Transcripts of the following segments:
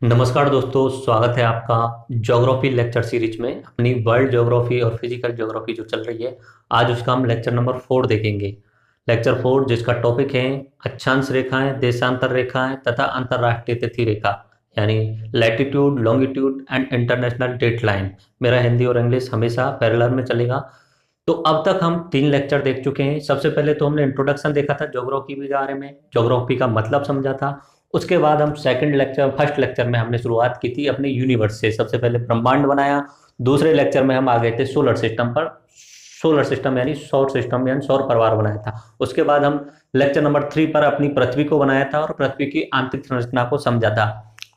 नमस्कार दोस्तों, स्वागत है आपका ज्योग्राफी लेक्चर सीरीज में। अपनी वर्ल्ड ज्योग्राफी और फिजिकल ज्योग्राफी जो चल रही है, आज उसका हम लेक्चर नंबर 4 देखेंगे। लेक्चर 4 जिसका टॉपिक है अक्षांश रेखाएं, देशांतर रेखाएं तथा अंतरराष्ट्रीय तिथि रेखा, यानी latitude, longitude and international date line. मेरा हिंदी और इंग्लिश हमेशा पैरेलल में चलेगा। तो अब तक हम 3 लेक्चर देख चुके हैं। सबसे पहले तो हमने इंट्रोडक्शन देखा था ज्योग्राफी के बारे में, ज्योग्राफी का मतलब समझा था। उसके बाद हम फर्स्ट लेक्चर में हमने शुरुआत की थी अपने यूनिवर्स से। सबसे पहले ब्रह्मांड बनाया। दूसरे लेक्चर में हम आ गए थे सोलर सिस्टम पर। सोलर सिस्टम यानी सौर सिस्टम यानी सौर परिवार बनाया था। उसके बाद हम लेक्चर नंबर 3 पर अपनी पृथ्वी को बनाया था और पृथ्वी की आंतरिक संरचना को समझा था।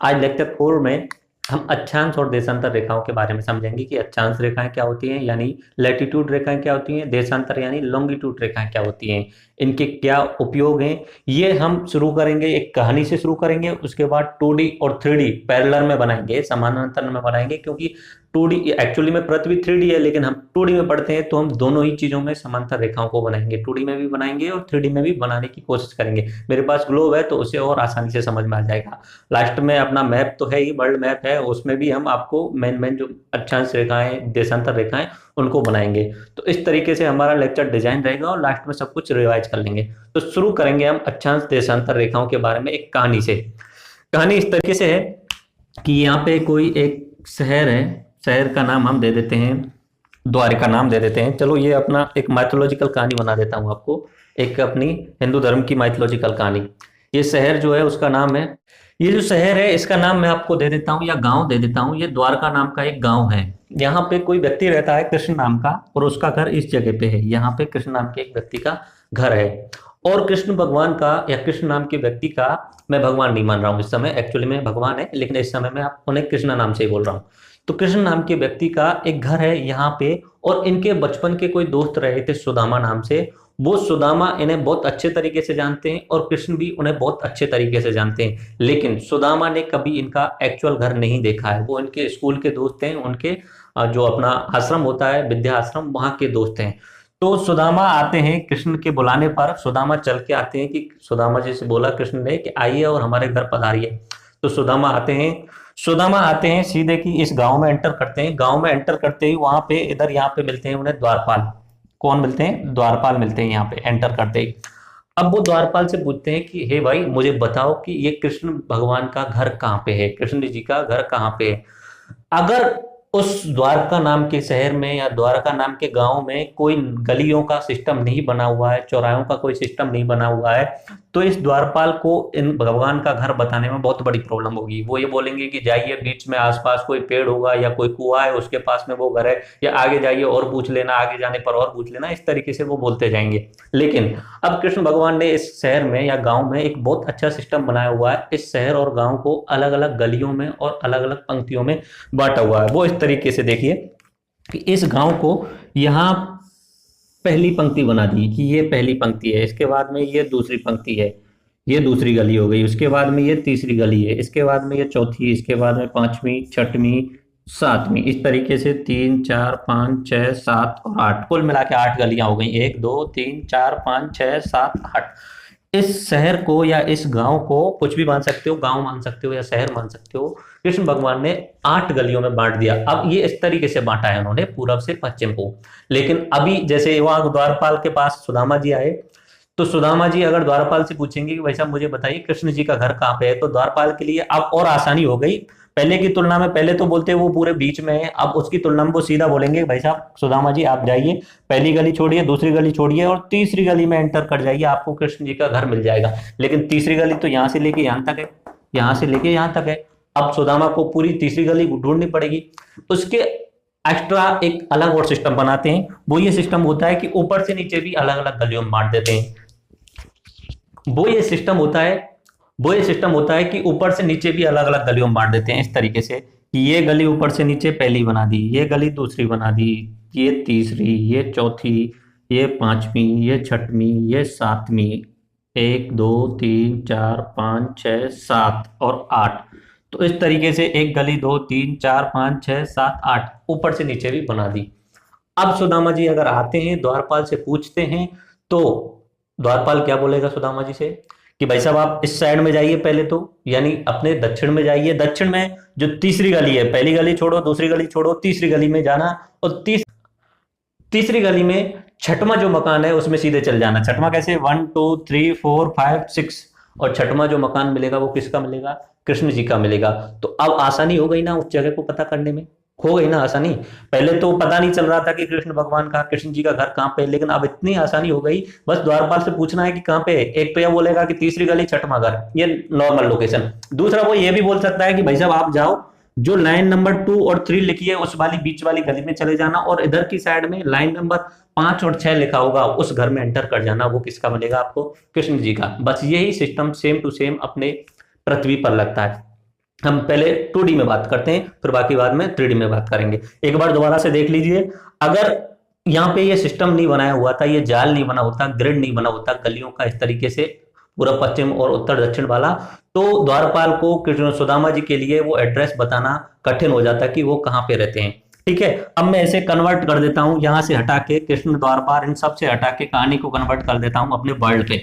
आज लेक्चर 4 में हम अक्षांश और देशांतर रेखाओं के बारे में समझेंगे कि अक्षांश रेखाएं क्या होती हैं, यानी लैटिट्यूड रेखाएं क्या होती हैं, देशांतर यानी लॉन्गिट्यूड रेखाएं क्या होती हैं, इनके क्या उपयोग हैं। ये हम शुरू करेंगे, एक कहानी से शुरू करेंगे। उसके बाद 2D और 3D पैरेलल में बनाएंगे, समानांतर में बनाएंगे, क्योंकि 2D एक्चुअली में पृथ्वी 3D है, लेकिन हम 2D में पढ़ते हैं तो हम दोनों ही चीजों में समांतर रेखाओं को बनाएंगे। 2D में भी बनाएंगे और 3D में भी बनाने की कोशिश करेंगे। मेरे पास ग्लोब है तो उसे और आसानी से समझ में आ जाएगा। लास्ट में अपना मैप तो है ही, वर्ल्ड मैप है, उसमें भी हम आपको मेन जो अक्षांश रेखाएं, देशांतर रेखाएं, उनको बनाएंगे। तो इस तरीके से हमारा लेक्चर डिजाइन रहेगा और लास्ट में सब कुछ रिवाइज कर लेंगे। तो शुरू करेंगे हम अक्षांश देशांतर रेखाओं के बारे में एक कहानी से। कहानी इस तरीके से है कि यहाँ पे कोई एक शहर है। शहर का नाम हम दे देते हैं द्वारका, नाम दे देते हैं। चलो ये अपना एक माइथोलॉजिकल कहानी बना देता हूँ आपको, एक अपनी हिंदू धर्म की माइथोलॉजिकल कहानी। ये शहर जो है उसका नाम है, ये जो शहर है इसका नाम मैं आपको दे देता हूँ या गांव दे देता हूँ। ये द्वारका नाम का एक गांव है। यहाँ पे कोई व्यक्ति रहता है कृष्ण नाम का, और उसका घर इस जगह पे है। यहाँ पे कृष्ण नाम के एक व्यक्ति का घर है। और कृष्ण भगवान का या कृष्ण नाम के व्यक्ति का, मैं भगवान नहीं मान रहा हूँ इस समय, एक्चुअली में भगवान है, लेकिन इस समय मैं आप उन्हें कृष्ण नाम से ही बोल रहा हूँ। तो कृष्ण नाम के व्यक्ति का एक घर है यहाँ पे, और इनके बचपन के कोई दोस्त रहे थे सुदामा नाम से। वो सुदामा इन्हें बहुत अच्छे तरीके से जानते हैं और कृष्ण भी उन्हें बहुत अच्छे तरीके से जानते हैं, लेकिन सुदामा ने कभी इनका एक्चुअल घर नहीं देखा है। वो इनके स्कूल के दोस्त हैं, उनके जो अपना आश्रम होता है विद्या आश्रम, वहां के दोस्त हैं। तो सुदामा आते हैं कृष्ण के बुलाने पर, सुदामा चल के आते हैं कि सुदामा जी से बोला कृष्ण ने कि आइए और हमारे घर पधारिए। तो सुदामा आते हैं सीधे कि इस गांव में एंटर करते हैं। गांव में एंटर करते ही वहां पे इधर यहाँ पे मिलते हैं उन्हें द्वारपाल। कौन मिलते हैं? द्वारपाल मिलते हैं यहाँ पे एंटर करते ही। अब वो द्वारपाल से पूछते हैं कि हे भाई, मुझे बताओ कि ये कृष्ण भगवान का घर कहाँ पे है, कृष्ण जी का घर कहाँ पे है। अगर उस द्वारका नाम के शहर में या द्वारका नाम के गांव में कोई गलियों का सिस्टम नहीं बना हुआ है, चौराहों का कोई सिस्टम नहीं बना हुआ है, तो इस द्वारपाल को इन भगवान का घर बताने में बहुत बड़ी प्रॉब्लम होगी। वो ये बोलेंगे कि जाइए, बीच में आसपास कोई पेड़ होगा या कोई कुआं है उसके पास में वो घर है, या आगे जाइए और पूछ लेना, आगे जाने पर और पूछ लेना, इस तरीके से वो बोलते जाएंगे। लेकिन अब कृष्ण भगवान ने इस शहर में या गांव में एक बहुत अच्छा सिस्टम बनाया हुआ है। इस शहर और गांव को अलग अलग गलियों में और अलग अलग पंक्तियों में बांटा हुआ है। वो इस तरीके से देखिए कि इस गांव को यहाँ पहली पंक्ति बना दी कि ये पहली पंक्ति है, इसके बाद में ये दूसरी पंक्ति है, ये दूसरी गली हो गई, उसके बाद में ये तीसरी गली है, इसके बाद में ये चौथी, इसके बाद में पांचवी, छठवीं, सातवीं, इस तरीके से 3 4 5 6 7 और 8, कुल मिला के 8 गलियां हो गई। 1 2 3 4 5 6 7 8। इस शहर को या इस गांव को कुछ भी मान सकते हो, गांव मान सकते हो या शहर मान सकते हो, कृष्ण भगवान ने 8 गलियों में बांट दिया। अब ये इस तरीके से बांटा है उन्होंने पूरब से पश्चिम को। लेकिन अभी जैसे वहां द्वारपाल के पास सुदामा जी आए, तो सुदामा जी अगर द्वारपाल से पूछेंगे कि भाई साहब मुझे बताइए कृष्ण जी का घर कहाँ पे है, तो द्वारपाल के लिए अब और आसानी हो गई। पहले की तुलना में, पहले तो बोलते वो पूरे बीच में है, अब उसकी तुलना में वो सीधा बोलेंगे भाई साहब सुदामा जी आप जाइए, पहली गली छोड़िए, दूसरी गली छोड़िए और तीसरी गली में एंटर कर जाइए, आपको कृष्ण जी का घर मिल जाएगा। लेकिन तीसरी गली तो यहाँ से लेके यहाँ तक है, यहाँ से लेके यहाँ तक है। अब सुदामा को पूरी तीसरी गली ढूंढनी पड़ेगी। उसके एक्स्ट्रा एक अलग और सिस्टम बनाते हैं। वो ये सिस्टम होता है कि ऊपर से नीचे भी अलग अलग गलियों में बांट देते हैं। वो ये सिस्टम होता है कि ऊपर से नीचे भी अलग अलग गलियों में बांट देते हैं इस तरीके से कि ये गली ऊपर से नीचे पहली बना दी, ये गली दूसरी बना दी, ये तीसरी, ये चौथी, ये पांचवी, ये छठवीं, ये सातवीं, 1 2 3 4 5 6 7 और 8। तो इस तरीके से एक गली 2 3 4 5 6 7 8 ऊपर से नीचे भी बना दी। अब सुदामा जी अगर आते हैं द्वारपाल से पूछते हैं, तो द्वारपाल क्या बोलेगा सुदामा जी से कि भाई साहब आप इस साइड में जाइए पहले तो, यानी अपने दक्षिण में जाइए, दक्षिण में जो तीसरी गली है, पहली गली छोड़ो, दूसरी गली छोड़ो, तीसरी गली में जाना, और तीसरी गली में छठवां जो मकान है उसमें सीधे चल जाना। छठवां कैसे, 1 2 3 4 5 6, और छठवां जो मकान मिलेगा वो किसका मिलेगा, कृष्ण जी का मिलेगा। तो अब आसानी हो गई ना उस जगह को पता करने में, हो गई ना आसानी। पहले तो पता नहीं चल रहा था कि कृष्ण भगवान का, कृष्ण जी का घर कहाँ पे है, लेकिन अब इतनी आसानी हो गई, बस द्वारपाल से पूछना है कि कहाँ पे है। एक तो यह बोलेगा कि तीसरी गली छठवां घर, ये नॉर्मल लोकेशन। दूसरा वो ये भी बोल सकता है कि भाई साहब आप जाओ, जो लाइन नंबर 2 और 3 लिखी है उस वाली बीच वाली गली में चले जाना, और इधर की साइड में लाइन नंबर 5 और 6 लिखा होगा उस घर में एंटर कर जाना। वो किसका मिलेगा आपको, कृष्ण जी का। बस यही सिस्टम सेम टू सेम अपने पृथ्वी पर लगता है। हम पहले 2D में बात करते हैं, फिर बाकी बाद में 3D में बात करेंगे। एक बार दोबारा से देख लीजिए, अगर यहाँ पे ये सिस्टम नहीं बनाया हुआ था, ये जाल नहीं बना होता, ग्रिड नहीं बना होता गलियों का इस तरीके से पूर्व पश्चिम और उत्तर दक्षिण वाला, तो द्वारपाल को कृष्ण सुदामा जी के लिए वो एड्रेस बताना कठिन हो जाता कि वो कहाँ पे रहते हैं। ठीक है, अब मैं इसे कन्वर्ट कर देता हूं, यहां से हटा के कृष्ण द्वारपाल इन सब से हटा के कहानी को कन्वर्ट कर देता हूं अपने वर्ल्ड पे।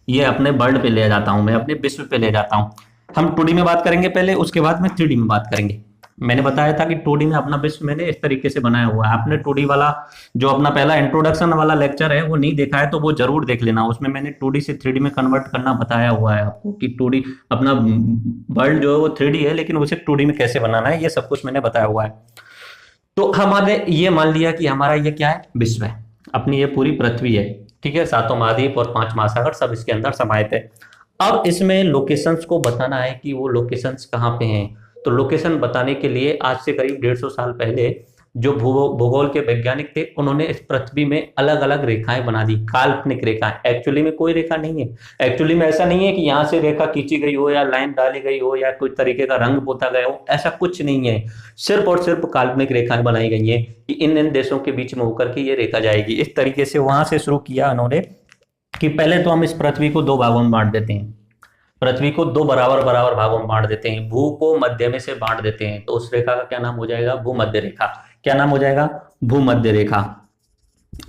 ये अपने वर्ल्ड पे ले जाता हूं, मैं अपने विश्व पे ले जाता हूं। हम 2D में बात करेंगे पहले, उसके बाद में 3D में बात करेंगे। मैंने बताया था कि 2D में अपना विश्व मैंने इस तरीके से बनाया हुआ है। आपने 2D वाला जो अपना पहला इंट्रोडक्शन वाला लेक्चर है वो नहीं देखा है तो वो जरूर देख लेना, उसमें मैंने 2D से 3D में कन्वर्ट करना बताया हुआ है आपको कि 2D अपना वर्ल्ड जो है वो 3D है, लेकिन उसे 2D में कैसे बनाना है ये सब कुछ मैंने बताया हुआ है। तो हमारे ये मान लिया कि हमारा ये क्या है, विश्व है, अपनी ये पूरी पृथ्वी है। ठीक है, 7 महाद्वीप और 5 महासागर सब इसके अंदर समाहित है। अब इसमें लोकेशंस को बताना है कि वो लोकेशंस कहाँ पे हैं। तो लोकेशन बताने के लिए आज से करीब 150 साल पहले जो भूगोल के वैज्ञानिक थे उन्होंने इस पृथ्वी में अलग अलग रेखाएं बना दी, काल्पनिक रेखाएं। एक्चुअली में कोई रेखा नहीं है। एक्चुअली में ऐसा नहीं है कि यहाँ से रेखा खींची गई हो या लाइन डाली गई हो या कोई तरीके का रंग पोता गया हो, ऐसा कुछ नहीं है। सिर्फ और सिर्फ काल्पनिक रेखाएं बनाई गई हैं कि इन देशों के बीच में होकर के ये रेखा जाएगी। इस तरीके से वहां से शुरू किया उन्होंने कि पहले तो हम इस पृथ्वी को 2 भागों में बांट देते हैं, पृथ्वी को 2 बराबर बराबर भागों में बांट देते हैं, भू को मध्य में से बांट देते हैं। तो उस रेखा का क्या नाम हो जाएगा, भूमध्य रेखा। क्या नाम हो जाएगा, भूमध्य रेखा।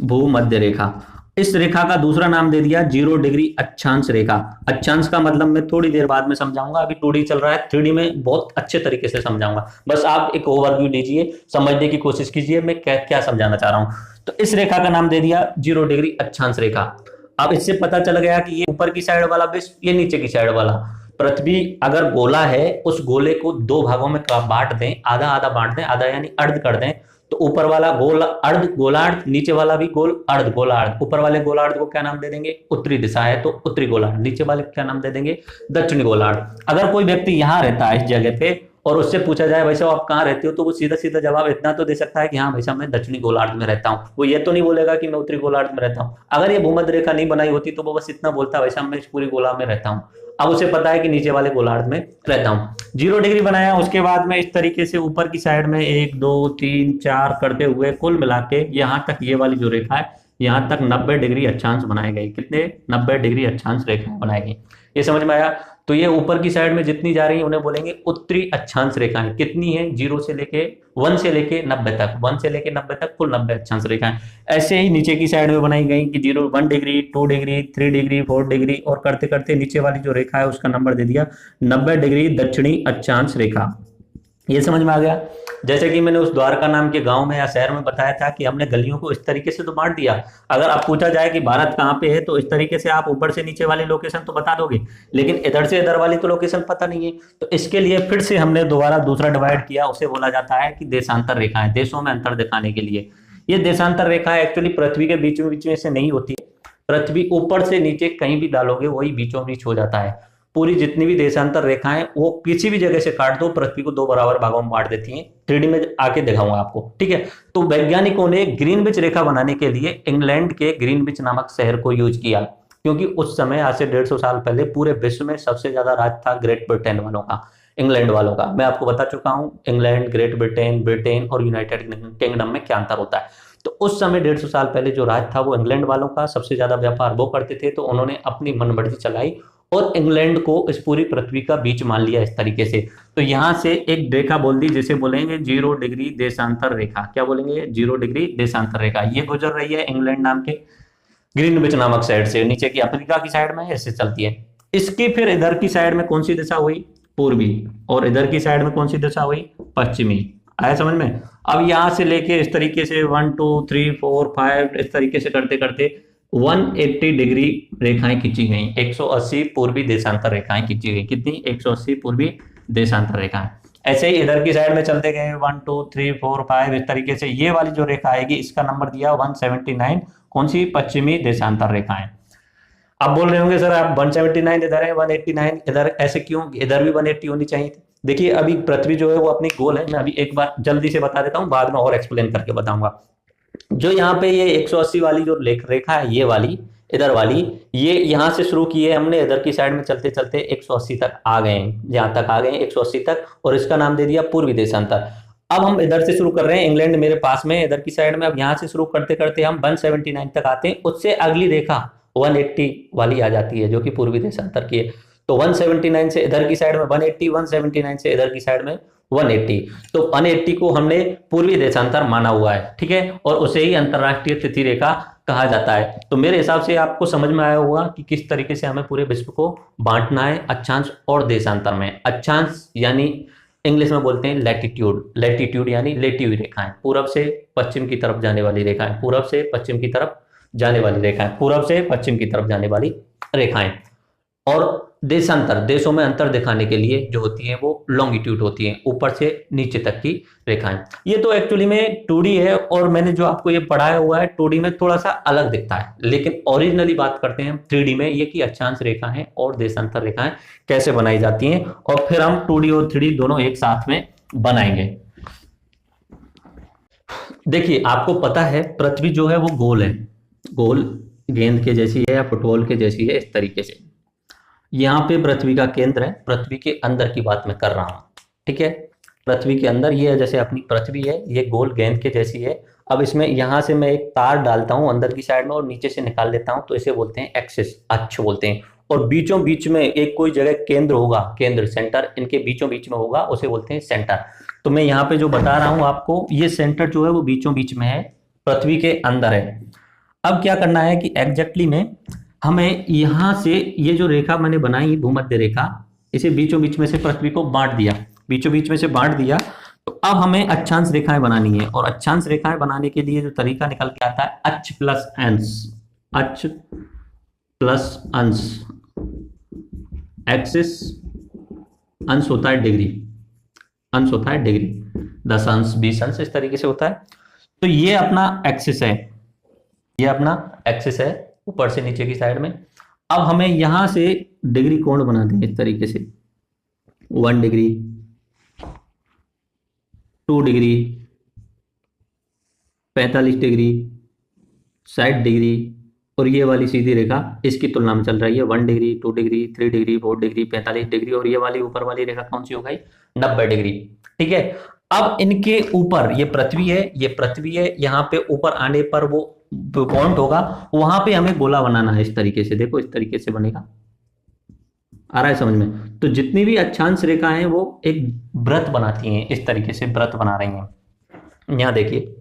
भूमध्य रेखा। इस रेखा का दूसरा नाम दे दिया 0 डिग्री अक्षांश रेखा। अक्षांश का मतलब मैं थोड़ी देर बाद में समझाऊंगा, अभी 2D चल रहा है, 3D में बहुत अच्छे तरीके से समझाऊंगा। बस आप एक ओवरव्यू लीजिए, समझने की कोशिश कीजिए मैं क्या समझाना चाह रहा हूं। तो इस रेखा का नाम दे दिया 0 डिग्री अक्षांश रेखा। अब इससे पता चल गया कि ये ऊपर की साइड वाला विश्व, ये नीचे की साइड वाला। पृथ्वी अगर गोला है, उस गोले को 2 भागों में बांट दें, आधा आधा बांट दें, आधा यानी अर्ध कर दें, तो ऊपर वाला गोल अर्ध गोलार्ध, नीचे वाला भी गोल अर्ध गोलार्ध। ऊपर वाले गोलार्ध को क्या नाम दे देंगे, उत्तरी दिशा है तो उत्तरी गोलार्ध, नीचे वाले को क्या नाम दे देंगे, दक्षिणी गोलार्ध। अगर कोई व्यक्ति यहाँ रहता है इस जगह पे और उससे पूछा जाए भाई साहब आप कहाँ रहते हो, तो वो सीधा सीधा जवाब इतना तो दे सकता है कि हाँ भाई साहब मैं दक्षिणी गोलार्ध में रहता हूँ। वो ये तो नहीं बोलेगा कि मैं उत्तरी गोलार्ध में रहता हूँ। अगर ये भूमध्य रेखा नहीं बनाई होती तो वो बस इतना बोलता है भाई साहब मैं इस पूरी गोला में रहता हूँ। अब उसे पता है कि नीचे वाले गोलार्ध में रहता हूँ। 0 डिग्री बनाया, उसके बाद में इस तरीके से ऊपर की साइड में 1 2 3 4 करते हुए कुल मिला के यहाँ तक ये वाली जो रेखा है यहाँ तक 90 डिग्री अक्षांश बनाए गए। कितने, 90 डिग्री अक्षांश रेखा बनाई गई। ये समझ में आया। तो ये ऊपर की साइड में जितनी जा रही है उन्हें बोलेंगे उत्तरी अक्षांश रेखाएं। कितनी है, 0 से लेके 1 से लेके 90 तक, 1 से लेके 90 तक कुल 90 अक्षांश रेखाएं। ऐसे ही नीचे की साइड में बनाई गई कि 1 डिग्री 2 डिग्री 3 डिग्री 4 डिग्री, और करते करते नीचे वाली जो रेखा है उसका नंबर दे दिया 90 डिग्री दक्षिणी अक्षांश रेखा। ये समझ में आ गया। जैसे कि मैंने उस द्वारका नाम के गांव में या शहर में बताया था कि हमने गलियों को इस तरीके से तो बांट दिया। अगर आप पूछा जाए कि भारत कहाँ पे है तो इस तरीके से आप ऊपर से नीचे वाली लोकेशन तो बता दोगे, लेकिन इधर से इधर वाली तो लोकेशन पता नहीं है। तो इसके लिए फिर से हमने दोबारा दूसरा डिवाइड किया, उसे बोला जाता है कि देशांतर रेखाएं, देशों में अंतर दिखाने के लिए। ये देशांतर रेखा एक्चुअली पृथ्वी के बीच में से नहीं होती है। पृथ्वी ऊपर से नीचे कहीं भी डालोगे वही बीचों बीच हो जाता है। पूरी जितनी भी देशांतर रेखाएं वो किसी भी जगह से काट दो, पृथ्वी को 2 बराबर भागों में बांट देती हैं। 3D में आके दिखाऊंगा आपको, ठीक है। तो वैज्ञानिकों ने ग्रीनविच रेखा बनाने के लिए इंग्लैंड के ग्रीनविच नामक शहर को यूज किया, क्योंकि उस समय आज से 150 साल पहले पूरे विश्व में सबसे ज्यादा राज था ग्रेट ब्रिटेन वालों का, इंग्लैंड वालों का। मैं आपको बता चुका हूं इंग्लैंड, ग्रेट ब्रिटेन, ब्रिटेन और यूनाइटेड किंगडम में क्या अंतर होता है। तो उस समय 150 साल पहले जो राज था वो इंग्लैंड वालों का, सबसे ज्यादा व्यापार वो करते थे। तो उन्होंने अपनी मनमर्जी चलाई और इंग्लैंड को इस पूरी पृथ्वी का बीच मान लिया इस तरीके से। तो यहां से एक रेखा बोल दी जिसे बोलेंगे 0 डिग्री देशांतर रेखा। क्या बोलेंगे, 0 डिग्री देशांतर रेखा। ये गुजर रही है इंग्लैंड नाम के ग्रीनविच नामक साइड से, नीचे की अफ्रीका की साइड में ऐसे चलती है। इसकी फिर इधर की साइड में कौन सी दिशा हुई, पूर्वी, और इधर की साइड में कौन सी दिशा हुई, पश्चिमी। आया समझ में। अब यहां से लेके इस तरीके से 1 2 3 4 5 इस तरीके से करते करते 180 डिग्री रेखाएं खींची गई, 180 पूर्वी देशांतर रेखाएं खींची गई। कितनी, 180 पूर्वी देशांतर रेखाएं। ऐसे ही इधर की साइड में चलते गए 1 2 3 4 5 इस तरीके से। ये वाली जो रेखा आएगी इसका नंबर दिया 179, कौन सी, पश्चिमी देशांतर रेखाएं। आप बोल रहे होंगे सर आप 179 इधर है 189 इधर, ऐसे क्यों, इधर भी 180 होनी चाहिए थी। देखिए अभी पृथ्वी जो है वो अपनी गोल है, मैं अभी एक बार जल्दी से बता देता हूँ, बाद में और एक्सप्लेन करके बताऊंगा। जो यहाँ पे ये 180 वाली जो रेखा है, ये वाली इधर वाली, ये यहाँ से शुरू की है हमने, इधर की साइड में चलते चलते 180 तक आ गए हैं, यहाँ तक आ गए हैं 180 तक, और इसका नाम दे दिया पूर्वी देशांतर। अब हम इधर से शुरू कर रहे हैं, इंग्लैंड मेरे पास में इधर की साइड में। अब यहाँ से शुरू करते करते हम 179 तक आते हैं, उससे अगली रेखा 180 वाली आ जाती है जो कि पूर्वी देशांतर की है। तो 179 से इधर की साइड में 180, 179 से इधर की साइड में 180, तो 180 को हमने पूर्वी देशांतर माना हुआ है, ठीक है, और उसे ही अंतरराष्ट्रीय तिथि रेखा कहा जाता है। तो मेरे हिसाब से आपको समझ में आया होगा कि किस तरीके से हमें पूरे विश्व को बांटना है अक्षांश और देशांतर में। अक्षांश यानी इंग्लिश में बोलते हैं लैटिट्यूड, लैटिट्यूड यानी लेटी हुई रेखाएं, पूरब से पश्चिम की तरफ जाने वाली रेखाएं, पूरब से पश्चिम की तरफ जाने वाली रेखाएं, पूरब से पश्चिम की तरफ जाने वाली रेखाएं। और देशांतर, देशों में अंतर दिखाने के लिए जो होती है वो लॉन्गिट्यूड होती है, ऊपर से नीचे तक की रेखाएं। ये तो एक्चुअली में 2D है, और मैंने जो आपको ये पढ़ाया हुआ है 2D में थोड़ा सा अलग दिखता है, लेकिन ओरिजिनली बात करते हैं 3D में, ये कि अक्षांश रेखाएं और देशांतर रेखाएं कैसे बनाई जाती हैं, और फिर हम 2D और 3D दोनों एक साथ में बनाएंगे। देखिए आपको पता है पृथ्वी जो है वो गोल है, गोल गेंद के जैसी है या फुटबॉल के जैसी है, इस तरीके से। यहाँ पे पृथ्वी का केंद्र है, पृथ्वी के अंदर की बात मैं कर रहा हूँ, ठीक है, पृथ्वी के अंदर ये जैसे अपनी पृथ्वी है, ये गोल गेंद के जैसी है। अब इसमें यहाँ से मैं एक तार डालता हूँ अंदर की साइड में और नीचे से निकाल लेता हूँ, तो इसे बोलते हैं एक्सिस, अक्ष बोलते हैं। और बीचों बीच में एक कोई जगह केंद्र होगा, केंद्र सेंटर इनके बीचों बीच में होगा, उसे बोलते हैं सेंटर। तो मैं यहाँ पे जो बता रहा हूँ आपको, ये सेंटर जो है वो बीचों बीच में है, पृथ्वी के अंदर है। अब क्या करना है कि एग्जैक्टली में हमें यहां से ये जो रेखा मैंने बनाई भूमध्य रेखा, इसे बीचों बीच में से पृथ्वी को बांट दिया, बीचों बीच में से बांट दिया। तो अब हमें अक्षांश रेखाएं बनानी है, और अक्षांश रेखाएं बनाने के लिए जो तरीका निकल के आता है अक्ष प्लस अंश, अक्ष प्लस अंश, एक्सिस, अंश होता है डिग्री, अंश होता है डिग्री, 10 अंश 20 अंश इस तरीके से होता है। तो ये अपना एक्सिस है, ये अपना एक्सिस है ऊपर से नीचे की साइड में। अब हमें यहां से डिग्री कोण बना देंगे इस तरीके से, 1 डिग्री, 2 डिग्री, 45 डिग्री, 60 डिग्री, और ये वाली सीधी रेखा इसकी तुलना में चल रही है 1 degree, 2 degree, 3 degree, 4 degree, 45 degree, और ये वाली ऊपर वाली रेखा कौन सी हो गई, 90 डिग्री, ठीक है। अब इनके ऊपर ये पृथ्वी है, ये पृथ्वी है, यहाँ पे ऊपर आने पर वो पॉइंट होगा, वहां पे हमें गोला बनाना है इस तरीके से, देखो इस तरीके से बनेगा, आ रहा है समझ में। तो जितनी भी अक्षांश रेखाएं हैं वो एक वृत्त बनाती हैं, इस तरीके से वृत्त बना रही हैं। यहाँ देखिए,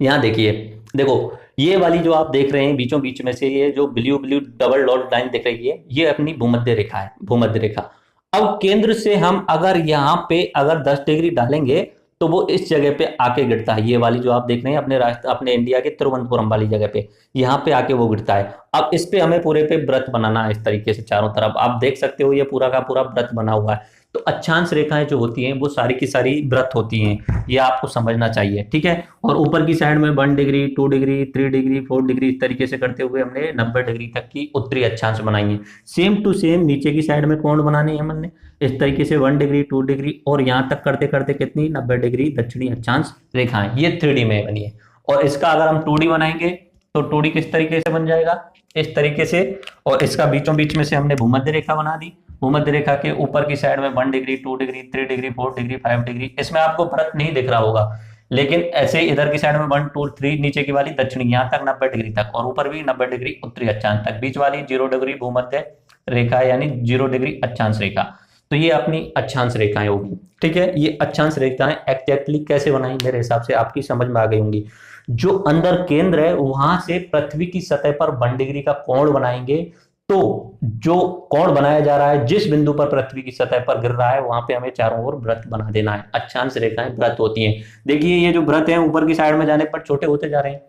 यहाँ देखिए, देखो ये वाली जो आप देख रहे हैं बीचों बीच में से ये जो blue blue double dot line दिख रही है, ये अपनी भूमध्य रेखा है, भूमध्य रेखा। अब केंद्र से हम अगर यहाँ पे अगर 10 डिग्री डालेंगे तो वो इस जगह पे आके गिरता है, ये वाली जो आप देख रहे हैं अपने अपने इंडिया के तिरुवनंतपुरम वाली जगह पे, यहाँ पे आके वो गिरता है। अब इस पे हमें पूरे पे व्रत बनाना है इस तरीके से चारों तरफ, आप देख सकते हो ये पूरा का पूरा व्रत बना हुआ है। तो अक्षांश रेखाएं जो होती हैं वो सारी की सारी व्रत होती हैं, ये आपको समझना चाहिए, ठीक है। और ऊपर की साइड में 1 डिग्री, 2 डिग्री, 3 डिग्री, 4 डिग्री इस तरीके से करते हुए हमने 90 डिग्री तक की उत्तरी अक्षांश बनाई है। सेम टू सेम नीचे की साइड में कोण बनाने हैं हमने इस तरीके से 1 डिग्री, 2 डिग्री, और यहाँ तक करते करते कितनी 90 डिग्री दक्षिणी अक्षांश रेखाएं, ये 3D में बनी है। और इसका अगर हम 2D बनाएंगे तो 2D किस तरीके से बन जाएगा, इस तरीके से, और इसका बीचों बीच में से हमने भूमध्य रेखा बना दी। भूमध्य रेखा के ऊपर की साइड में 1 degree, 2 degree, 3 degree, 4 degree, 5 degree, इसमें आपको व्रत नहीं दिख रहा होगा, लेकिन ऐसे इधर की साइड में 1 2 3 नीचे की वाली दक्षिणी यहाँ तक 90 डिग्री तक, और ऊपर भी 90 डिग्री उत्तरी अक्षांश तक, बीच वाली 0 डिग्री भूमध्य रेखा यानी 0 डिग्री अक्षांश रेखा। तो ये अपनी अक्षांश रेखाएं होगी, ठीक है। ये अक्षांश रेखाएं एक्जैक्टली कैसे बनाई मेरे हिसाब से आपकी समझ में आ गई होंगी। जो अंदर केंद्र है वहां से पृथ्वी की सतह पर 1 डिग्री का कोण बनाएंगे, तो जो कोण बनाया जा रहा है, जिस बिंदु पर पृथ्वी की सतह पर गिर रहा है, वहां पे हमें चारों ओर वृत्त बना देना है। अक्षांश रेखाएं वृत्त होती हैं। देखिए ये जो वृत्त हैं ऊपर की साइड में जाने पर छोटे होते जा रहे हैं।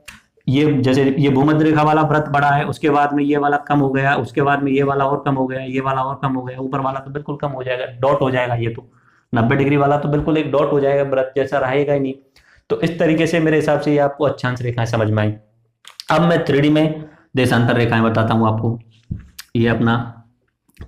ये जैसे ये भूमध्य रेखा वाला वृत्त बड़ा है, उसके बाद में ये वाला कम हो गया, उसके बाद में ये वाला और कम हो गया, ये वाला और कम हो गया, ऊपर वाला तो बिल्कुल कम हो जाएगा, डॉट हो जाएगा। ये तो 90 डिग्री वाला तो बिल्कुल एक डॉट हो जाएगा, वृत्त जैसा रहेगा ही नहीं। तो इस तरीके से मेरे हिसाब से ये आपको अक्षांश रेखाएं समझ में आई। अब मैं 3D में देशांतर रेखाएं बताता हूं आपको। ये अपना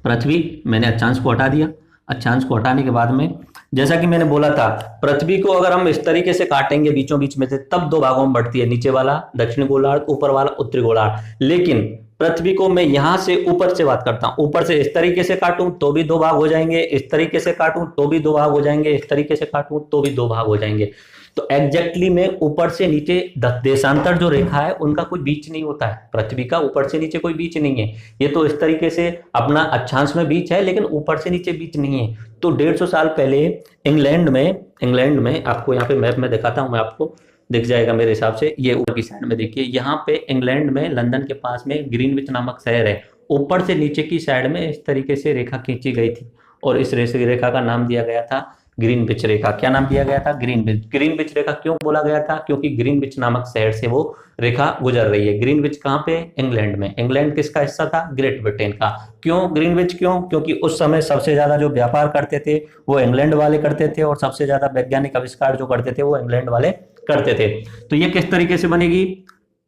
पृथ्वी, मैंने अक्षांश को हटा दिया। अक्षांश को हटाने के बाद में जैसा कि मैंने बोला था, पृथ्वी को अगर हम इस तरीके से काटेंगे बीचों बीच में से, तब दो भागों में बढ़ती है, नीचे वाला दक्षिणी गोलार्ध, ऊपर वाला उत्तरी गोलार्ध। लेकिन पृथ्वी को मैं यहां से ऊपर से बात करता हूं, ऊपर से इस तरीके से काटूं तो भी दो भाग हो जाएंगे, इस तरीके से काटूं तो भी दो भाग हो जाएंगे, इस तरीके से काटूं तो भी दो भाग हो जाएंगे। तो एग्जैक्टली में ऊपर से नीचे देशांतर जो रेखा है उनका कोई बीच नहीं होता है। पृथ्वी का ऊपर से नीचे कोई बीच नहीं है। ये तो इस तरीके से अपना अक्षांश में बीच है, लेकिन ऊपर से नीचे बीच नहीं है। तो 150 साल पहले इंग्लैंड में आपको यहाँ पे मैप में दिखाता हूं, मैं आपको दिख जाएगा मेरे हिसाब से। ये ऊपर की साइड में देखिए, यहाँ पे इंग्लैंड में लंदन के पास में ग्रीनविच नामक शहर है। ऊपर से नीचे की साइड में इस तरीके से रेखा खींची गई थी और इस रेखा का नाम दिया गया था ग्रीनविच रेखा। क्या नाम दिया गया था? ग्रीनविच। ग्रीनविच रेखा क्यों बोला गया था? क्योंकि ग्रीनविच नामक शहर से वो रेखा गुजर रही है। ग्रीनविच कहाँ पे? इंग्लैंड में। इंग्लैंड किसका हिस्सा था? ग्रेट ब्रिटेन का। क्यों ग्रीनविच? क्यों? क्योंकि उस समय सबसे ज्यादा जो व्यापार करते थे वो इंग्लैंड वाले करते थे, और सबसे ज्यादा वैज्ञानिक आविष्कार जो करते थे वो इंग्लैंड वाले करते थे। तो ये किस तरीके से बनेगी?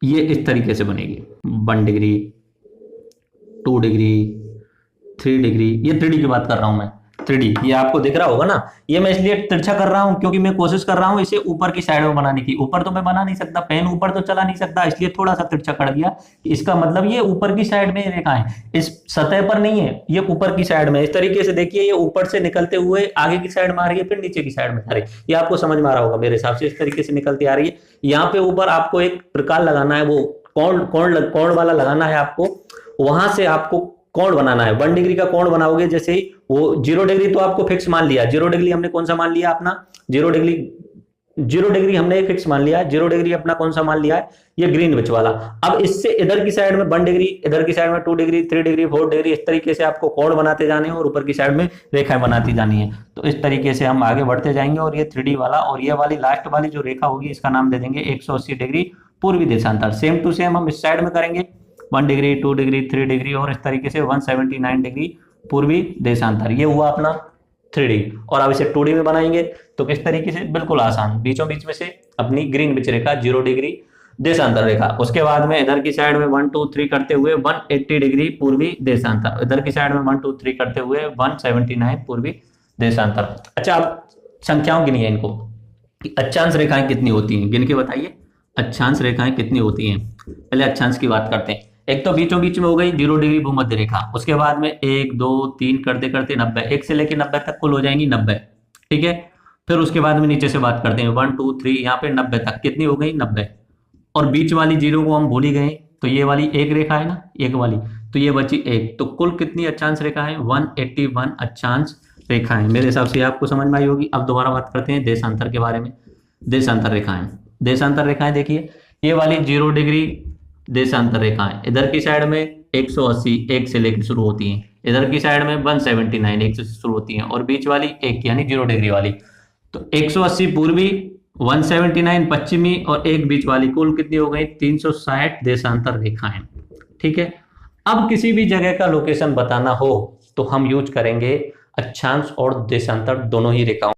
ये इस तरीके से बनेगी, 1 डिग्री, 2 डिग्री, 3 डिग्री। ये 3D की बात कर रहा हूं मैं, 3D। ये आपको दिख रहा होगा ना। ये मैं इसलिए तिरछा कर रहा हूं क्योंकि मैं कोशिश कर रहा हूं इसे ऊपर की साइड में बनाने की। ऊपर तो मैं बना नहीं सकता, पेन ऊपर तो चला नहीं सकता, इसलिए थोड़ा सा तिरछा कर दिया। इसका मतलब ये ऊपर की साइड में रेखा है, इस सतह पर नहीं है, ये ऊपर की साइड में। इस तरीके से देखिए, ये ऊपर से निकलते हुए आगे की साइड में आ रही है, फिर नीचे की साइड में आ रही है। ये आपको समझ में आ रहा होगा मेरे हिसाब से। इस तरीके से निकलती आ रही है। यहाँ पे ऊपर आपको एक प्रकार लगाना है, वो कोण वाला लगाना है आपको। वहां से आपको कोण बनाना है। 1 डिग्री का कोण बनाओगे, जैसे ही वो 0 डिग्री तो आपको फिक्स मान लिया। 0 डिग्री हमने कौन सा मान लिया अपना? 0 डिग्री हमने फिक्स मान लिया। 0 डिग्री अपना कौन सा मान लिया है? ये ग्रीनविच वाला। अब इससे इधर की साइड में 1 डिग्री, इधर की साइड में 2 डिग्री, 3 डिग्री, 4 डिग्री, इस तरीके से आपको कोण बनाते जाने हैं और ऊपर की साइड में रेखाएं बनाती जानी है। तो इस तरीके से हम आगे बढ़ते जाएंगे। और ये 3D वाला और ये वाली लास्ट वाली जो रेखा होगी, इसका नाम दे देंगे 180 डिग्री पूर्वी देशांतर। सेम टू सेम हम इस साइड में करेंगे, 1 डिग्री, 2 डिग्री, 3 डिग्री, और इस तरीके से 179 डिग्री पूर्वी देशांतर। ये हुआ अपना 3D। और अब इसे 2D में बनाएंगे तो किस तरीके से? बिल्कुल आसान। बीचों बीच में से अपनी ग्रीनविच रेखा 0 डिग्री देशांतर रेखा। उसके बाद में इधर की साइड में 1 2 3 करते हुए 180 डिग्री पूर्वी देशांतर। इधर की साइड में 1 2 3 करते हुए 179 पूर्वी देशांतर। अच्छा, अब संख्याओं गिनिए इनको। अक्षांश रेखाएं कितनी होती हैं, गिन के बताइए। अक्षांश रेखाएं कितनी होती हैं? पहले अक्षांश की बात करते हैं। एक तो बीचों बीच में हो गई 0 डिग्री भूमध्य रेखा। उसके बाद में 1 2 3 करते करते 90, 1 से लेकर 90 तक कुल हो जाएंगी 90। ठीक है। फिर उसके बाद में नीचे से बात करते हैं 1 2 3, यहाँ पे 90 तक कितनी हो गई? 90। और बीच वाली 0 को हम भूल ही गए, तो ये वाली एक रेखा है ना, एक वाली, तो ये बची 1। तो कुल कितनी अक्षांश रेखा है? 181 अक्षांश रेखा है। मेरे हिसाब से आपको समझ में आई होगी। अब दोबारा बात करते हैं देशांतर के बारे में। देशांतर रेखाएं, देशांतर रेखाएं देखिए, ये वाली 0 डिग्री देशांतर रेखाएं। इधर की साइड में 180 1 से लेकर शुरू होती हैं, इधर की साइड में 179 1 से शुरू होती हैं, और बीच वाली 1 यानी 0 डिग्री वाली। तो 180 पूर्वी, 179 पश्चिमी और 1 बीच वाली, कुल कितनी हो गई? 360 देशांतर रेखाएं। ठीक है। अब किसी भी जगह का लोकेशन बताना हो तो हम यूज करेंगे अक्षांश और देशांतर दोनों ही रेखाओं।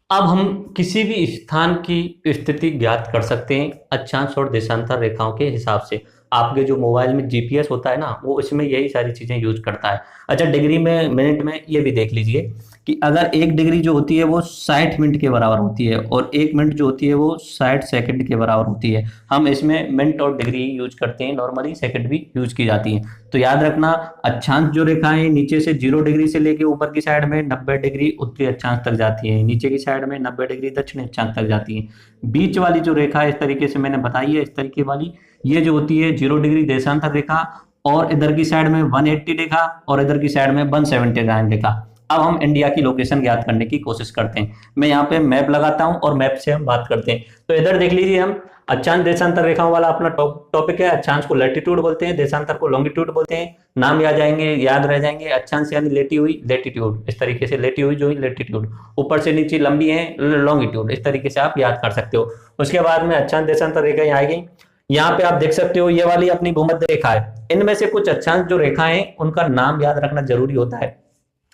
अब हम किसी भी स्थान की स्थिति ज्ञात कर सकते हैं अक्षांश और देशांतर रेखाओं के हिसाब से। आपके जो मोबाइल में जीपीएस होता है ना, वो इसमें यही सारी चीजें यूज करता है। अच्छा, डिग्री में, मिनट में ये भी देख लीजिए कि अगर 1 डिग्री जो होती है वो 60 मिनट के बराबर होती है, और 1 मिनट जो होती है वो 60 सेकंड के बराबर होती है। हम इसमें मिनट और डिग्री यूज करते हैं, नॉर्मली सेकंड भी यूज की जाती है। तो याद रखना, अक्षांश जो रेखाएं नीचे से 0 डिग्री से लेके ऊपर की साइड में 90 डिग्री उत्तरी अक्षांश तक जाती है, नीचे की साइड में 90 डिग्री दक्षिणी अक्षांश तक जाती है। बीच वाली जो रेखा इस तरीके से मैंने बताई है, इस तरीके वाली, ये जो होती है 0 डिग्री देशांतर रेखा, और इधर की साइड में 180 रेखा, और इधर की साइड में 179 रेखा। अब हम इंडिया की लोकेशन ज्ञात करने की कोशिश करते हैं। मैं यहाँ पे मैप लगाता हूँ और मैप से हम बात करते हैं। तो इधर देख लीजिए, हम अक्षांश देशांतर रेखाओं वाला अपना टॉपिक है। अक्षांश को लैटिट्यूड बोलते हैं, देशांतर को लॉन्गिट्यूड बोलते हैं। नाम याद रह जाएंगे। अक्षांश यानी लेटी हुई, लेटिट्यूड, इस तरीके से लेटी हुई जो हुई लेटिट्यूड, ऊपर से नीचे लंबी है लॉन्गिट्यूड, इस तरीके से आप याद कर सकते हो। उसके बाद में अक्षांश देशांतर रेखा यहाँ आएगी। यहाँ पे आप देख सकते हो ये वाली अपनी भूमध्य रेखा है। इनमें से कुछ अक्षांश जो रेखा है उनका नाम याद रखना जरूरी होता है।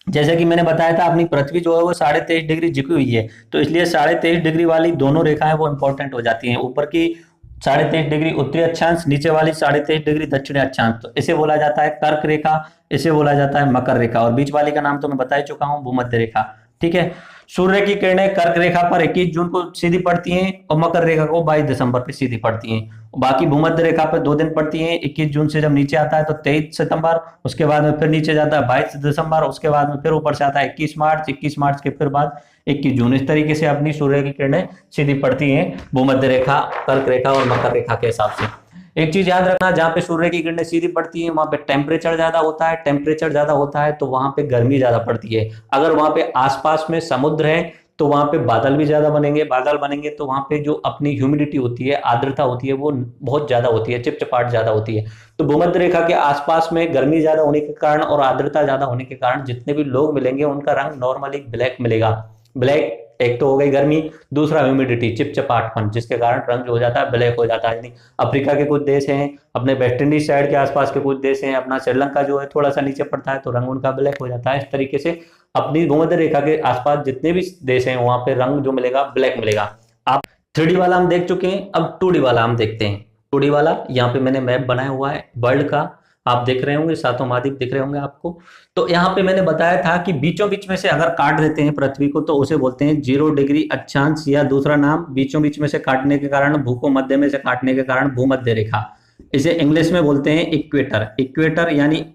जैसे कि मैंने बताया था, अपनी पृथ्वी जो है वो 23.5 डिग्री झुकी हुई है, तो इसलिए 23.5 डिग्री वाली दोनों रेखाएं वो इंपॉर्टेंट हो जाती हैं। ऊपर की 23.5 डिग्री उत्तरी अक्षांश, नीचे वाली 23.5 डिग्री दक्षिणी अक्षांश, तो इसे बोला जाता है कर्क रेखा, इसे बोला जाता है मकर रेखा, और बीच वाली का नाम तो मैं बता ही चुका हूं, भूमध्य रेखा। ठीक है। सूर्य की किरणें कर्क रेखा पर 21 जून को सीधी पड़ती हैं और मकर रेखा को 22 दिसंबर पे सीधी पड़ती हैं। बाकी भूमध्य रेखा पर 2 दिन पड़ती हैं। 21 जून से जब नीचे आता है तो 23 सितंबर, उसके बाद में फिर नीचे जाता है 22 दिसंबर, उसके बाद में फिर ऊपर से आता है 21 मार्च, 21 मार्च के फिर बाद 21 जून। इस तरीके से अपनी सूर्य की किरणें सीधी पड़ती हैं भूमध्य रेखा, कर्क रेखा और मकर रेखा के हिसाब से। एक चीज याद रखना, जहां पे सूर्य की किरणें सीधी पड़ती है वहां पे टेम्परेचर ज्यादा होता है। टेम्परेचर ज्यादा होता है तो वहां पे गर्मी ज्यादा पड़ती है। अगर वहां पे आसपास में समुद्र है तो वहां पे बादल भी ज्यादा बनेंगे। बादल बनेंगे तो वहां पे जो अपनी ह्यूमिडिटी होती है, आर्द्रता होती है, वो बहुत ज्यादा होती है, चिपचिपाहट ज्यादा होती है। तो भूमध्य रेखा के आसपास में गर्मी ज्यादा होने के कारण और आर्द्रता ज्यादा होने के कारण जितने भी लोग मिलेंगे उनका रंग नॉर्मली ब्लैक मिलेगा। ब्लैक, एक तो हो गई गर्मी, दूसरा ह्यूमिडिटी, चिपचिपाहटपन, जिसके कारण रंग जो हो जाता है ब्लैक हो जाता है। यानी अफ्रीका के कुछ देश हैं, अपने वेस्ट इंडीज साइड के आसपास के कुछ देश हैं, अपना श्रीलंका जो है थोड़ा सा नीचे पड़ता है तो रंग उनका ब्लैक हो जाता है। इस तरीके से अपनी भूमध्य रेखा के आसपास जितने भी देश हैं वहां पे रंग जो मिलेगा ब्लैक मिलेगा। आप 3D वाला हम देख चुके हैं, अब 2D वाला हम देखते हैं। 2D वाला यहाँ पे मैंने मैप बनाया हुआ है वर्ल्ड का, आप देख रहे होंगे, सातों महाद्वीप दिख रहे होंगे आपको। तो यहाँ पे मैंने बताया था कि बीचों बीच में से अगर काट देते हैं पृथ्वी को तो उसे बोलते हैं 0 डिग्री अक्षांश, या दूसरा नाम बीचों बीच में से काटने के कारण, भू को मध्य में से काटने के कारण भूमध्य रेखा। इसे इंग्लिश में बोलते हैं इक्वेटर। इक्वेटर यानी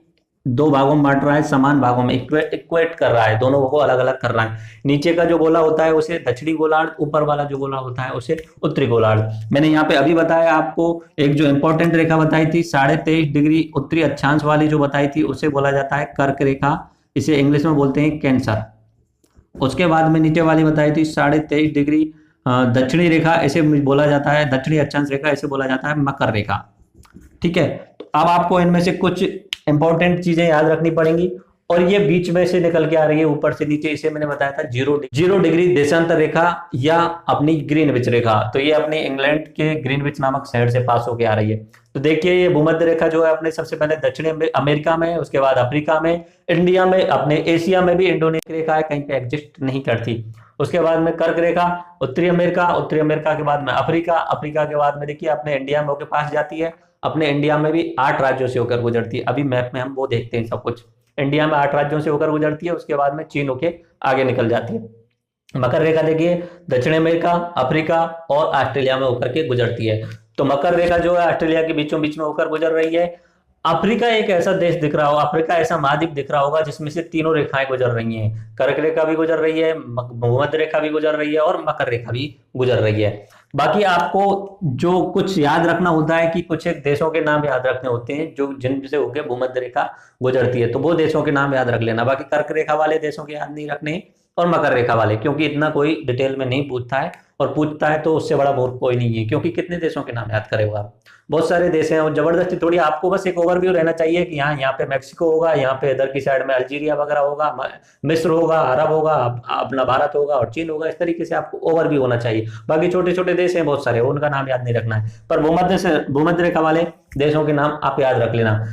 2 भागों में बांट रहा है, समान भागों में इक्वेट कर रहा है, दोनों को अलग अलग कर रहा है। नीचे का जो गोला होता है उसे दक्षिणी गोलार्ध, ऊपर वाला जो गोला होता है उसे उत्तरी गोलार्ध। मैंने यहाँ पे अभी बताया आपको, एक जो इंपॉर्टेंट रेखा बताई थी 23.5 डिग्री उत्तरी अक्षांश वाली जो बताई थी उसे बोला जाता है कर्क रेखा, इसे इंग्लिश में बोलते हैं कैंसर। उसके बाद में नीचे वाली बताई थी 23.5 डिग्री दक्षिणी रेखा, इसे बोला जाता है दक्षिणी अक्षांश रेखा, इसे बोला जाता है मकर रेखा। ठीक है। तो अब आपको इनमें से कुछ इंपॉर्टेंट चीजें याद रखनी पड़ेंगी। और ये बीच में से निकल के आ रही है ऊपर से नीचे, इसे मैंने बताया था 0 डिग्री देशांतर रेखा या अपनी ग्रीनविच रेखा। तो ये अपने इंग्लैंड के ग्रीनविच नामक शहर से पास होकर आ रही है। तो देखिए ये भूमध्य रेखा जो है अपने सबसे पहले दक्षिणी अमेरिका में, उसके बाद अफ्रीका में, इंडिया में, अपने एशिया में भी इंडोनेशिया रेखा है, कहीं पे एग्जिस्ट नहीं करती। उसके बाद में कर्क रेखा उत्तरी अमेरिका, उत्तरी अमेरिका के बाद में अफ्रीका, अफ्रीका के बाद में देखिए अपने इंडिया में होकर पास जाती है। अपने इंडिया में भी 8 राज्यों से होकर गुजरती है। अभी मैप में हम वो देखते हैं सब कुछ। इंडिया में 8 राज्यों से होकर गुजरती है, उसके बाद में चीन होके आगे निकल जाती है। मकर रेखा देखिए दक्षिण अमेरिका, अफ्रीका और ऑस्ट्रेलिया में होकर के गुजरती है। तो मकर रेखा जो है ऑस्ट्रेलिया के बीचों बीच में होकर गुजर रही है। अफ्रीका एक ऐसा देश दिख रहा होगा, अफ्रीका ऐसा महाद्वीप दिख रहा होगा जिसमें से तीनों रेखाएं गुजर रही हैं। कर्क रेखा भी गुजर रही है, भूमध्य रेखा भी गुजर रही है और मकर रेखा भी गुजर रही है। बाकी आपको जो कुछ याद रखना होता है कि कुछ एक देशों के नाम याद रखने होते हैं जो जिनसे होकर भूमध्य रेखा गुजरती है, तो वो देशों के नाम याद रख लेना। बाकी कर्क रेखा वाले देशों के याद नहीं रखने और मकर रेखा वाले, क्योंकि इतना कोई डिटेल में नहीं पूछता है, और पूछता है तो उससे बड़ा मूर्ख कोई नहीं है, क्योंकि कितने देशों के नाम याद करेगा आप, बहुत सारे देश हैं। और जबरदस्ती थोड़ी आपको बस एक ओवरव्यू रहना चाहिए कि यहाँ पे मैक्सिको होगा, यहाँ पे इधर की साइड में अल्जीरिया वगैरह होगा, मिस्र होगा, अरब होगा, अपना भारत होगा और चीन होगा। इस तरीके से आपको ओवरव्यू होना चाहिए। बाकी छोटे छोटे देश हैं बहुत सारे, उनका नाम याद नहीं रखना है, पर भूमध्य रेखा वाले देशों के नाम आप याद रख लेना।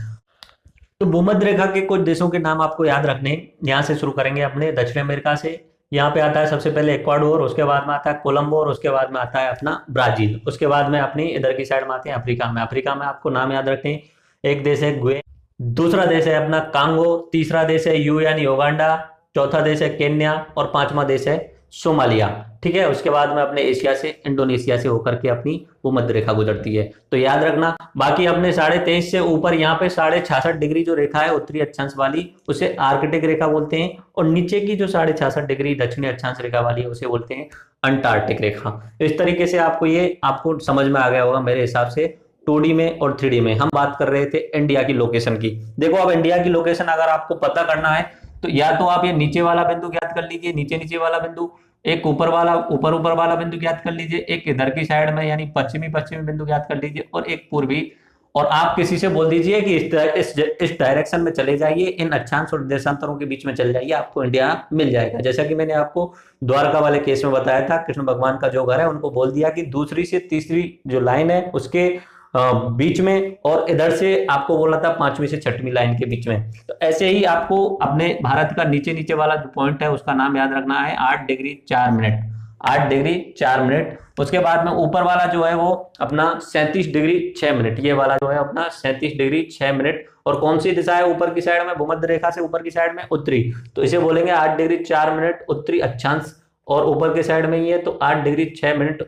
तो भूमध्य रेखा के कुछ देशों के नाम आपको याद रखने, यहाँ से शुरू करेंगे अपने दक्षिण अमेरिका से। यहाँ पे आता है सबसे पहले इक्वाडोर, उसके बाद में आता है कोलंबो, और उसके बाद में आता है अपना ब्राजील। उसके बाद में अपनी इधर की साइड में आते हैं अफ्रीका में। अफ्रीका में आपको नाम याद रखते हैं, एक देश है गुए, दूसरा देश है अपना कांगो, तीसरा देश है यानी योगांडा, चौथा देश है केन्या और 5वां देश है सोमालिया। ठीक है। उसके बाद में अपने एशिया से इंडोनेशिया से होकर के अपनी भूमध्य रेखा गुजरती है, तो याद रखना। बाकी अपने 23.5 से ऊपर यहाँ पे 66.5 डिग्री जो रेखा है उत्तरी अक्षांश वाली, उसे आर्कटिक रेखा बोलते हैं, और नीचे की जो 66.5 डिग्री दक्षिणी अक्षांश रेखा वाली है उसे बोलते हैं अंटार्कटिक रेखा। इस तरीके से आपको समझ में आ गया होगा मेरे हिसाब से। 2D में और 3D में हम बात कर रहे थे इंडिया की लोकेशन की। देखो अब इंडिया की लोकेशन अगर आपको पता करना है तो या तो आप ये नीचे वाला बिंदु ज्ञात कर लीजिए, नीचे नीचे वाला बिंदु, एक ऊपर वाला ऊपर ऊपर वाला बिंदु ज्ञात कर लीजिए, एक इधर की साइड में यानी पश्चिमी पश्चिमी बिंदु ज्ञात कर लीजिए, और एक पूर्वी। और आप किसी से बोल दीजिए कि इस डायरेक्शन में चले जाइए, इन अक्षांश और देशांतरों के बीच में चले जाइए, आपको इंडिया मिल जाएगा। जैसा कि मैंने आपको द्वारका वाले केस में बताया था, कृष्ण भगवान का जो घर है उनको बोल दिया कि दूसरी से तीसरी जो लाइन है उसके बीच में, और इधर से आपको बोला था पांचवी से छठवीं लाइन के बीच में। तो ऐसे ही आपको अपने भारत का नीचे नीचे वाला जो पॉइंट है उसका नाम याद रखना है, 8 डिग्री 4 मिनट, 8 डिग्री 4 मिनट। उसके बाद में ऊपर वाला जो है वो अपना 37 डिग्री 6 मिनट, ये वाला जो है अपना 37 डिग्री 6 मिनट। और कौन सी दिशा है ऊपर की साइड में, भूमध्य रेखा से ऊपर की साइड में उत्तरी, तो इसे बोलेंगे 8 डिग्री 4 मिनट उत्तरी अक्षांश, और ऊपर के साइड में ये तो 8 डिग्री 6 मिनट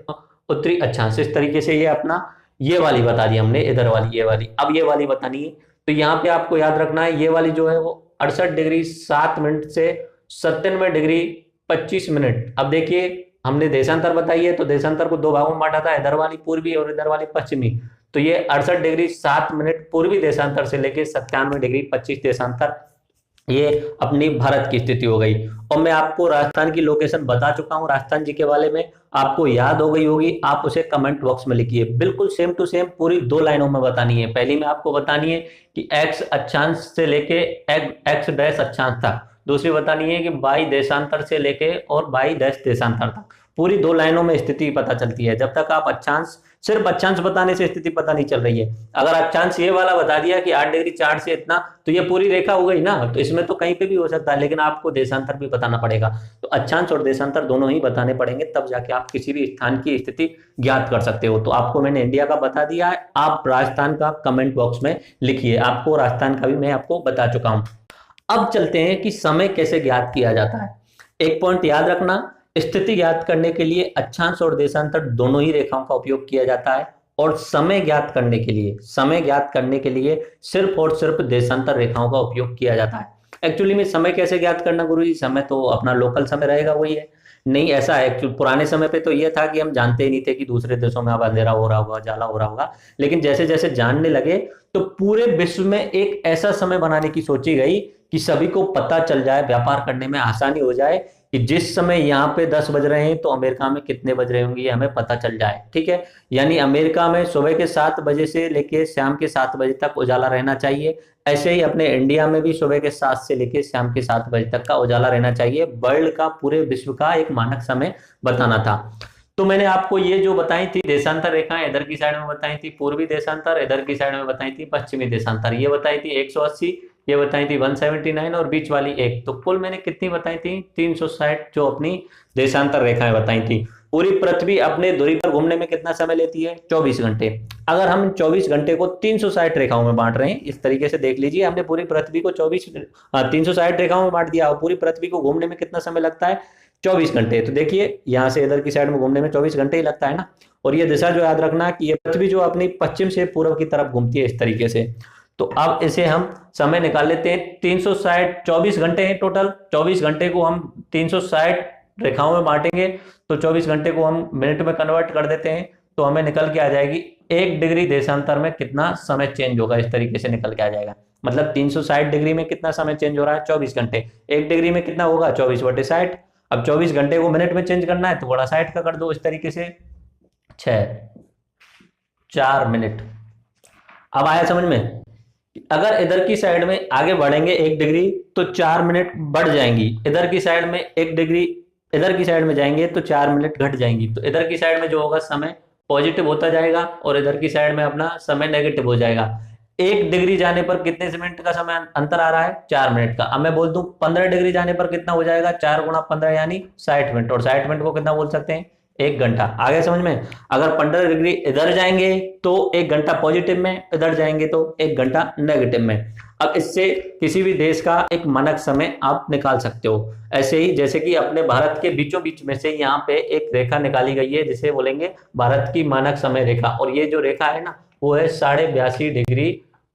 उत्तरी अक्षांश। इस तरीके से ये अपना ये वाली बता दी हमने, इधर वाली, ये वाली। अब ये वाली बतानी है, तो यहाँ पे आपको याद रखना है ये वाली जो है वो 68 डिग्री 7 मिनट से 97 डिग्री 25 मिनट। अब देखिए हमने देशांतर बताई है, तो देशांतर को दो भागों में बांटा था, इधर वाली पूर्वी और इधर वाली पश्चिमी। तो ये 68 डिग्री 7 मिनट पूर्वी देशांतर से लेके 97 डिग्री 25 देशांतर, ये अपनी भारत की स्थिति हो गई। और मैं आपको राजस्थान की लोकेशन बता चुका हूं, राजस्थान जी के बारे में आपको याद हो गई होगी, आप उसे कमेंट बॉक्स में लिखिए। बिल्कुल सेम टू सेम पूरी 2 लाइनों में बतानी है। पहली में आपको बतानी है कि एक्स अक्षांश से लेके एक्स डैश अक्षांश तक, दूसरी बतानी है कि बाई देशांतर से लेके और बाई डैश देशांतर तक। पूरी 2 लाइनों में स्थिति पता चलती है। जब तक आप अक्षांश, सिर्फ अक्षांश बताने से स्थिति पता नहीं चल रही है। अगर अक्षांश ये वाला बता दिया कि 8 डिग्री 4 से इतना, तो ये पूरी रेखा हो गई ना, तो इसमें तो कहीं पे भी हो सकता है, लेकिन आपको देशांतर भी बताना पड़ेगा। तो अक्षांश और देशांतर दोनों ही बताने पड़ेंगे, तब जाके आप किसी भी स्थान की स्थिति ज्ञात कर सकते हो। तो आपको मैंने इंडिया का बता दिया है, आप राजस्थान का कमेंट बॉक्स में लिखिए, आपको राजस्थान का भी मैं आपको बता चुका हूं। अब चलते हैं कि समय कैसे ज्ञात किया जाता है। एक पॉइंट याद रखना, स्थिति ज्ञात करने के लिए अक्षांश और देशांतर दोनों ही रेखाओं का उपयोग किया जाता है, और समय ज्ञात करने के लिए, समय ज्ञात करने के लिए सिर्फ और सिर्फ देशांतर रेखाओं का उपयोग किया जाता है। एक्चुअली में समय कैसे ज्ञात करना गुरुजी, समय तो अपना लोकल समय रहेगा वही है। नहीं, ऐसा है एक्चुअली पुराने समय पे तो ये था कि हम जानते ही नहीं थे कि दूसरे देशों में अब अंधेरा हो रहा होगा, जाला हो रहा होगा, लेकिन जैसे जैसे जानने लगे तो पूरे विश्व में एक ऐसा समय बनाने की सोची गई कि सभी को पता चल जाए, व्यापार करने में आसानी हो जाए, कि जिस समय यहाँ पे 10 बज रहे हैं तो अमेरिका में कितने बज रहे होंगे ये हमें पता चल जाए। ठीक है, यानी अमेरिका में सुबह के 7 बजे से लेके शाम के 7 बजे तक उजाला रहना चाहिए। ऐसे ही अपने इंडिया में भी सुबह के 7 से लेके शाम के 7 बजे तक का उजाला रहना चाहिए। वर्ल्ड का, पूरे विश्व का एक मानक समय बताना था। तो मैंने आपको ये जो बताई थी देशांतर रेखाएं, इधर की साइड में बताई थी पूर्वी देशांतर, इधर की साइड में बताई थी पश्चिमी देशांतर। ये बताई थी 180, ये बताई थी 179 और बीच वाली 1। तो कुल मैंने कितनी बताई थी, 360 जो अपनी देशांतर रेखाएं बताई थी। पूरी पृथ्वी अपने धुरी पर घूमने में कितना समय लेती है, 24 घंटे। अगर हम 24 घंटे को 360 रेखाओं में बांट रहे हैं, इस तरीके से देख लीजिए, हमने पूरी पृथ्वी को 360 रेखाओं में बांट दिया, और पूरी पृथ्वी को घूमने में कितना समय लगता है, 24 घंटे। तो देखिए यहाँ से इधर की साइड में घूमने में 24 घंटे ही लगता है ना। और ये दिशा जो याद रखना कि ये पृथ्वी जो अपनी पश्चिम से पूर्व की तरफ घूमती है इस तरीके से। तो अब इसे हम समय निकाल लेते हैं, 360, 24 घंटे हैं टोटल। 24 घंटे को हम 360 रेखाओं में बांटेंगे, तो 24 घंटे को हम मिनट में कन्वर्ट कर देते हैं, तो हमें निकल के आ जाएगी 1 डिग्री देशांतर में कितना समय चेंज होगा। इस तरीके से निकल के आ जाएगा, मतलब 360 डिग्री में कितना समय चेंज हो रहा है, 24 घंटे। 1 डिग्री में कितना होगा, 24/60। अब 24 घंटे को मिनट में चेंज करना है तो बड़ा 60 का कर दो, इस तरीके से 4 मिनट। अब आया समझ में। अगर इधर की साइड में आगे बढ़ेंगे 1 डिग्री तो 4 मिनट बढ़ जाएंगी, इधर की साइड में 1 डिग्री इधर की साइड में जाएंगे तो 4 मिनट घट जाएंगी। तो इधर की साइड में जो होगा समय पॉजिटिव होता जाएगा, और इधर की साइड में अपना समय नेगेटिव हो जाएगा। 1 डिग्री जाने पर कितने मिनट का समय अंतर आ रहा है, 4 मिनट का। अब मैं बोल दूं 15 डिग्री जाने पर कितना हो जाएगा, 4 गुणा 15 यानी 60 मिनट, और 60 मिनट को कितना बोल सकते हैं, 1 घंटा। आगे समझ में। अगर 15 डिग्री इधर जाएंगे तो 1 घंटा पॉजिटिव में, इधर जाएंगे तो 1 घंटा नेगेटिव में। अब इससे किसी भी देश का एक मानक समय आप निकाल सकते हो। ऐसे ही जैसे कि अपने भारत के बीचों बीच में से यहाँ पे एक रेखा निकाली गई है, जिसे बोलेंगे भारत की मानक समय रेखा। और ये जो रेखा है ना, वो है 82.5 डिग्री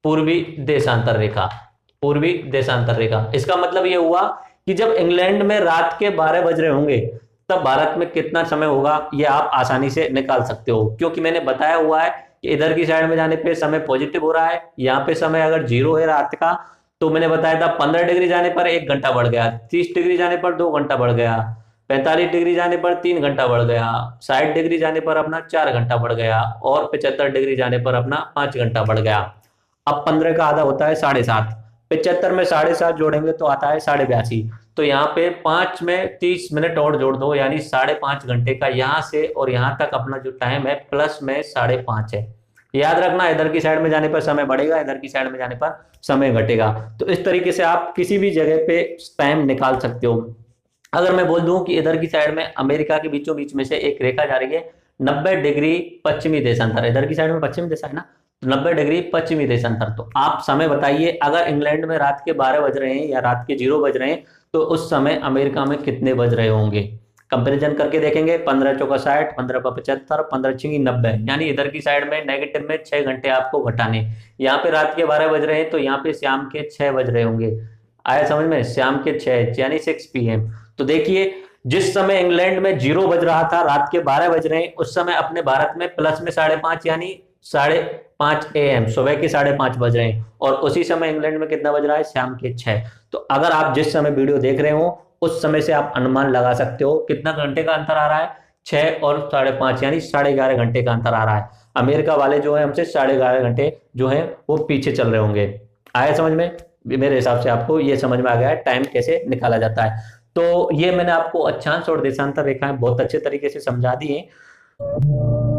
पूर्वी देशांतर रेखा, पूर्वी देशांतर रेखा। इसका मतलब ये हुआ कि जब इंग्लैंड में रात के 12 बज रहे होंगे तब भारत में कितना समय होगा, ये आप आसानी से निकाल सकते हो, क्योंकि मैंने बताया हुआ है कि इधर की साइड में जाने पे समय पॉजिटिव हो रहा है। यहाँ पे समय अगर 0 है रात का, तो मैंने बताया था 15 डिग्री जाने पर 1 घंटा बढ़ गया, 30 डिग्री जाने पर 2 घंटा बढ़ गया, 45 डिग्री जाने पर 3 घंटा बढ़ गया, 60 डिग्री जाने पर अपना 4 घंटा बढ़ गया, और 75 डिग्री जाने पर अपना 5 घंटा बढ़ गया। अब 15 का आधा होता है 7.5, 75 में 7.5 जोड़ेंगे तो आता है 82.5। तो यहाँ पे 5 में 30 मिनट और जोड़ दो, यानी 5.5 घंटे का यहाँ से और यहाँ तक अपना जो टाइम है प्लस में 5.5 है। याद रखना, इधर की साइड में जाने पर समय बढ़ेगा, इधर की साइड में जाने पर समय घटेगा। तो इस तरीके से आप किसी भी जगह पे टाइम निकाल सकते हो। अगर मैं बोल दूं कि इधर की साइड में अमेरिका के बीचों बीच में से एक रेखा जा रही है 90 डिग्री पश्चिमी देशांतर, इधर की साइड में पश्चिमी दिशा है ना, तो 90 डिग्री पश्चिमी देशांतर। तो आप समय बताइए, अगर इंग्लैंड में रात के 12 बज रहे हैं या रात के 0 बज रहे हैं तो उस समय अमेरिका में कितने बज रहे होंगे। कंपेरिजन करके देखेंगे, 15 चौका 60, 15 पर 75, 15 छिंगी 90, यानी इधर की साइड में नेगेटिव में 6 घंटे आपको घटाने। यहाँ पे रात के 12 बज रहे हैं तो यहाँ पे शाम के 6 बज रहे होंगे। आया समझ में, शाम के 6 यानी 6 PM। तो देखिए, जिस समय इंग्लैंड में 0 बज रहा था, रात के 12 बज रहे हैं, उस समय अपने भारत में प्लस में 5:30 यानी 5:30 AM, सुबह के 5:30 बज रहे हैं। और उसी समय इंग्लैंड में कितना बज रहा है, शाम के 6। तो अगर आप जिस समय वीडियो देख रहे हो उस समय से आप अनुमान लगा सकते हो कितना घंटे का अंतर आ रहा है, 6 और 5:30 यानी 11.5 घंटे का अंतर आ रहा है। अमेरिका वाले जो है हमसे 11.5 घंटे जो है वो पीछे चल रहे होंगे। आया समझ में, मेरे हिसाब से आपको ये समझ में आ गया है टाइम कैसे निकाला जाता है। तो ये मैंने आपको अक्षांश और देशांतर रेखाएं बहुत अच्छे तरीके से समझा दी हैं।